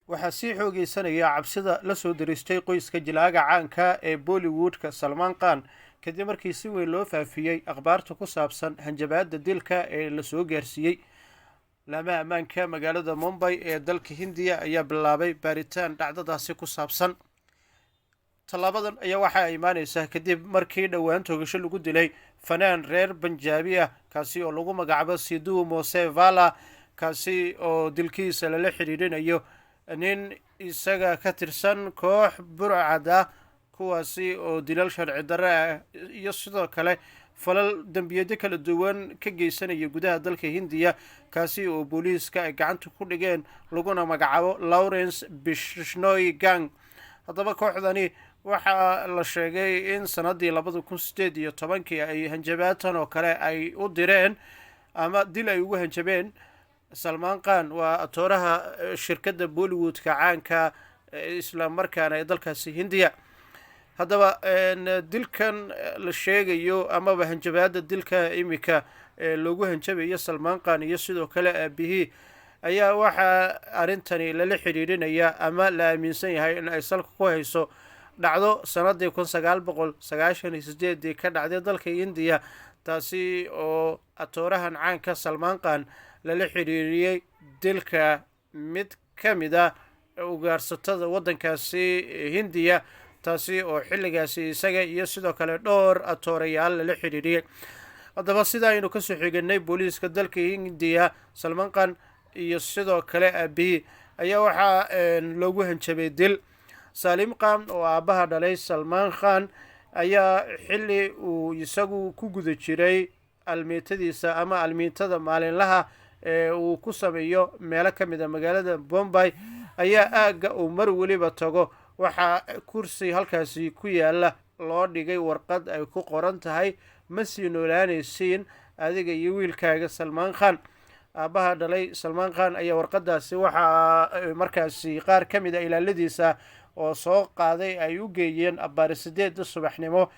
waxaa sii xoogeysanaya cabsida la soo diristay qoyska jilaaga caanka ee Bollywoodka Salman Khan kadib markii si weyn loo faafiyey akhbaarta ku saabsan hanjabaadda dilka ee la soo gaarsiiyey. laamaha ammaanka magaalada Mumbai ee dalka Hindiya ayaa bilaabay baaritaan dhacdadaasi ku saabsan. tallaabadan ayaa waxa ay imaaneysaa kadib markii dhowaan toogasho lagu dilay fanaan reer Banjaabi ah kaasi oo lagu magacaabo Sidhu Moosevala, kaasi oo dilkiisa lala xiriirinayo nin isaga ka tirsan koox burcad ah kuwaasi oo dilal sharci darre ah iyo sidoo kale falal dambiyada kala duwan ka geysanaya gudaha dalka Hindiya, kaasi oo booliiska ay gacanta ku dhigeen laguna magacaabo Lawrence Bishnoi Gang. haddaba kooxdani waxaa la sheegay in sanadii 2018 ay hanjabaatan oo kale ay u direen ama dil ay ugu hanjabeen Salman Khan, waa atooraha shirkadda Bollywoodka caanka isla markaana ee dalkaasi Hindiya. haddaba dilkan la sheegayo amaba hanjabaadda dilka imika loogu hanjabayo Salman Khan iyo sidoo kale aabihii ayaa waxaa arrintani lala xiriirinaya ama la aaminsan yahay in ay salka ku hayso dhacdo sanadii 1998 ka dhacday dalka Hindiya, taasi oo atoorahan caanka Salman Khan lala xiriiriyey dilka mid ka mid ah ugaarsatada waddankaasi Hindiya, taasi oo xilligaasi isaga iyo sidoo kale dhowr atoorayaal lala xiriiriyey. haddaba sida aynu kasoo xiganay booliiska dalka Hindiya, Salman Khan iyo sidoo kale aabihii ayaa waxaa loogu hanjabay dil. Salim Khan oo aabaha dhalay Salman Khan ayaa xilli uu isagu ku guda jiray almiitadiisa ama almiitada maalinlaha ee uu ku sameeyo meelo ka mid a magaalada Bombay ayaa aagga uu mar weliba tago waxaa kursi halkaasi ku yaala loo dhigay warqad ay ku qoran tahay ma sii noolaanaysiin adiga iyo wiilkaaga Salman Khan. aabaha dhalay Salman Khan ayaa warqadaasi waxaa markaasi qaar ka mid a ilaaladiisa oo soo qaaday ay u geeyeen abbaari 8 subaxnimo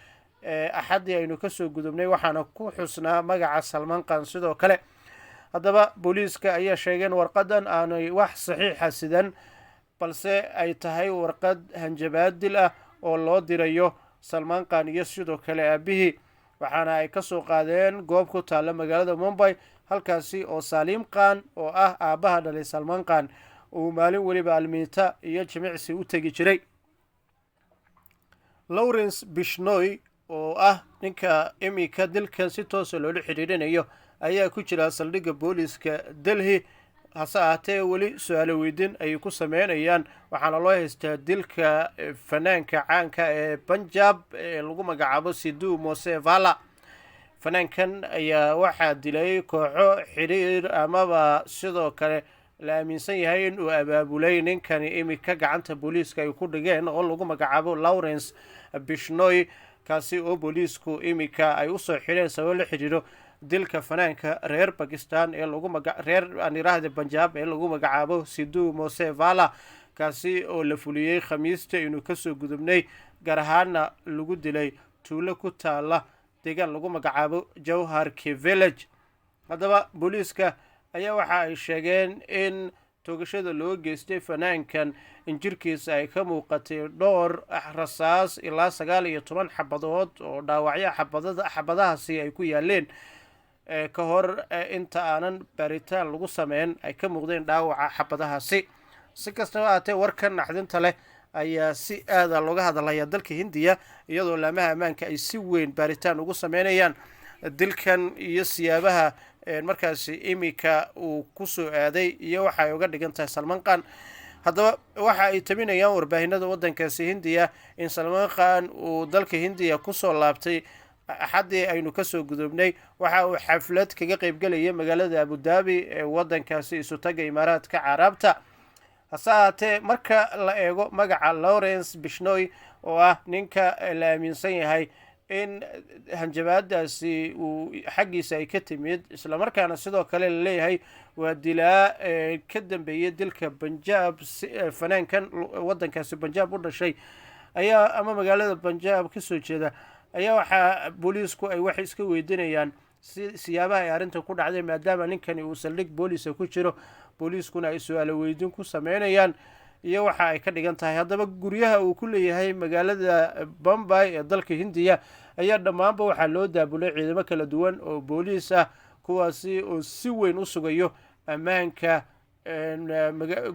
axadii aynu kasoo gudubnay, waxaana ku xusnaa magaca Salman Khan sidoo kale. haddaba booliiska ayaa sheegeen warqadan aanay wax saxiixa sidan, balse ay tahay warqad hanjabaad dil ah oo loo dirayo Salman Khan iyo sidoo kale aabihii, waxaana ay kasoo qaadeen goob ku taalla magaalada Mumbai, halkaasi oo Salim Khan oo ah aabaha dhalay Salman Khan uu maalin weliba almiita iyo jimicsi u tegi jiray. Lawrence Bishnoi oo ah ninka imika dilkan si toos loola xiriirinayo ayaa ku jira saldhigga booliiska Delhi, hase ahaatee weli su-aalo weydiin ay ku sameynayaan. waxaana loo haystaa dilka fanaanka caanka ee Punjab ee lagu magacaabo Sidhu Moosevala. fanaankan ayaa waxaa dilay kooxo xiriir amaba sidoo kale la aaminsan yahay in uu abaabulay ninkani imika gacanta booliiska ay ku dhigeen oo lagu magacaabo Lawrence Bishnoi, kaasi oo booliisku imika ay usoo xireen sabab la xiriiro dilka fanaanka reer Pakistan ee reer anirahda Punjab ee lagu magacaabo Sidhu Moosevala, kaasi oo la fuliyey khamiista inuu kasoo gudubnay, gaar ahaana lagu dilay tuulo ku taala deegaan lagu magacaabo Jawharki Village. haddaba booliiska ayaa waxa ay sheegeen in toogashada loo geystay fanaankan in jirkiisa ay ka muuqatay dhowr rasaas ilaa 19 xabadood oo dhaawacyo xabadahaasi ay ku yaaleen ka hor inta aanan baaritaan lagu sameyn ay ka muuqdeen dhaawaca xabadahaasi. si kastaba ahaatee warkan naxdinta leh ayaa si aada looga hadlaya dalka Hindiya, iyadoo laamaha ammaanka ay si weyn baaritaan ugu sameynayaan dilkan iyo siyaabaha markaasi imika uu ku soo aaday iyo waxa ay uga dhigan tahay Salman Khan. haddaba waxa ay tabinayaan warbaahinada waddankaasi Hindiya in Salman Khan uu dalka Hindiya kusoo laabtay axadii aynu kasoo gudubnay, waxa uu xaflad kaga qaybgalayay magaalada Abu Dhabi ee waddankaasi isu taga Imaaraadka Carabta. hase ahaatee marka la eego magaca Lawrence Bishnoi oo ah ninka la aaminsan yahay in hanjabaadaasi uu xaggiisa ay ka timid, isla markaana sidoo kale la leeyahay waa dilaa ka dambeeyay dilka Punjab fanaankan waddankaasi Punjab u dhashay ayaa ama magaalada Punjab kasoo jeeda, ayaa waxaa booliisku ay wax iska weydiinayaan siyaabaha ay arrinta ku dhacday, maadaama ninkani uu saldhig booliisa ku jiro, booliiskuna ay su-aalo weydiin ku sameynayaan iyo waxa ay ka dhigan tahay. haddaba guryaha uu ku leeyahay magaalada bombay ee dalka hindiya ayaa dhammaanba waxaa loo daabulay ciidamo kala duwan oo booliis ah, kuwaasi oo si weyn u sugayo ammaanka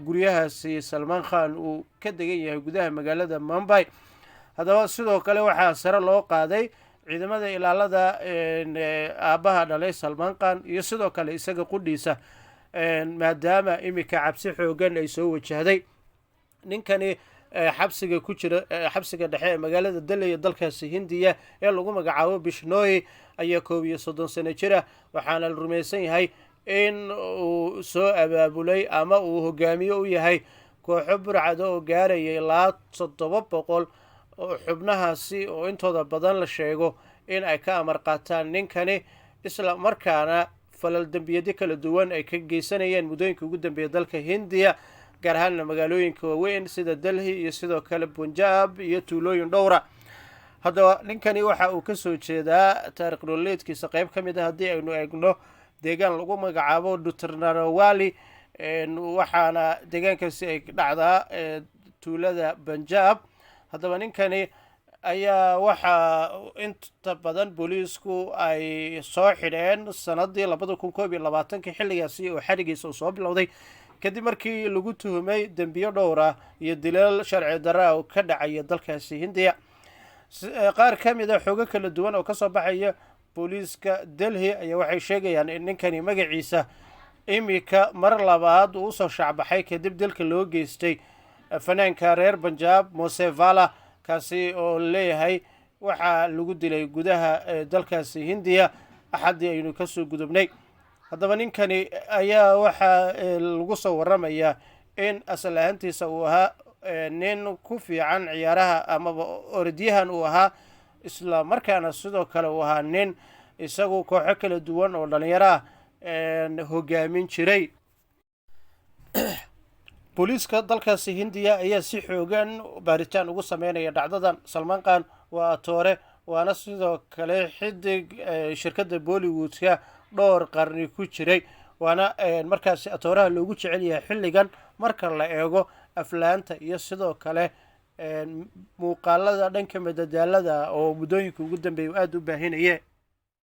guryahaasi salmaan khan uu ka degan yahay gudaha magaalada bombay. haddaba sidoo kale waxaa sare loo qaaday ciidamada ilaalada aabbaha dhalay salmaan khan iyo sidoo kale isaga qudhiisa, maadaama iminka cabsi xoogan ay soo wajahday. ninkani xabsiga ku jira xabsiga dhexe ee magaalada delhi ee dalkaasi hindiya ee lagu magacaabo bishnoi ayaa 31 sano jira, waxaana la rumaysan yahay in uu soo abaabulay ama uu hogaamiye u yahay kooxo burcada oo gaarayay ilaa 700 oo xubnahaasi oo intooda badan la sheego in ay ka amar qaataan ninkani, isla markaana falal dembiyado kala duwan ay ka geysanayeen muddooyinka ugu dambeeya dalka hindiya, gaar ahaanna magaalooyinka waaweyn sida delhi iyo sidoo kale punjab iyo tuulooyin dhowra. haddaba ninkani waxa uu kasoo jeedaa taarikh nololeedkiisa qayb ka mid ah haddii aynu eegno deegaan lagu magacaabo dutarnarawali, waxaana deegaankaasi ay dhacdaa tuulada punjab. haddaba ninkani ayaa waxaa inta badan booliisku ay soo xidheen sanadii 2021 xilligaasi oo xarigiisa uu soo bilowday kadib markii lagu tuhumay dembiyo dhowra iyo dilal sharci darra oo ka dhacaya dalkaasi hindiya. qaar ka mid a xoogo kala duwan oo kasoo baxaya booliiska delhi ayaa waxay sheegayaan in ninkani magaciisa imika mar labaad uu usoo shacbaxay kadib dilka loo geystay fanaanka reer punjab mose vala, kaasi oo leeyahay waxaa lagu dilay gudaha dalkaasi hindiya axaddii aynu kasoo gudubnay. haddaba ninkani ayaa waxaa lagu soo waramayaa in asal ahaantiisa uu ahaa nin ku fiican ciyaaraha amaba orodyahan uu ahaa, isla markaana sidoo kale uu ahaa nin isagu kooxo kala duwan oo dhalinyaro ah hogaamin jiray. booliiska dalkaasi hindiya ayaa si xoogan baaritaan ugu sameynaya dhacdadan. salmaan khan waa atoore, waana sidoo kale xidig shirkadda bollywoodka dhowr qarni ku jiray, waana markaasi atooraha loogu jecel yahay xilligan marka la eego aflaanta iyo sidoo kale muuqaalada dhanka madadaalada oo muddooyinka ugu dambeeya aada u baahinaye.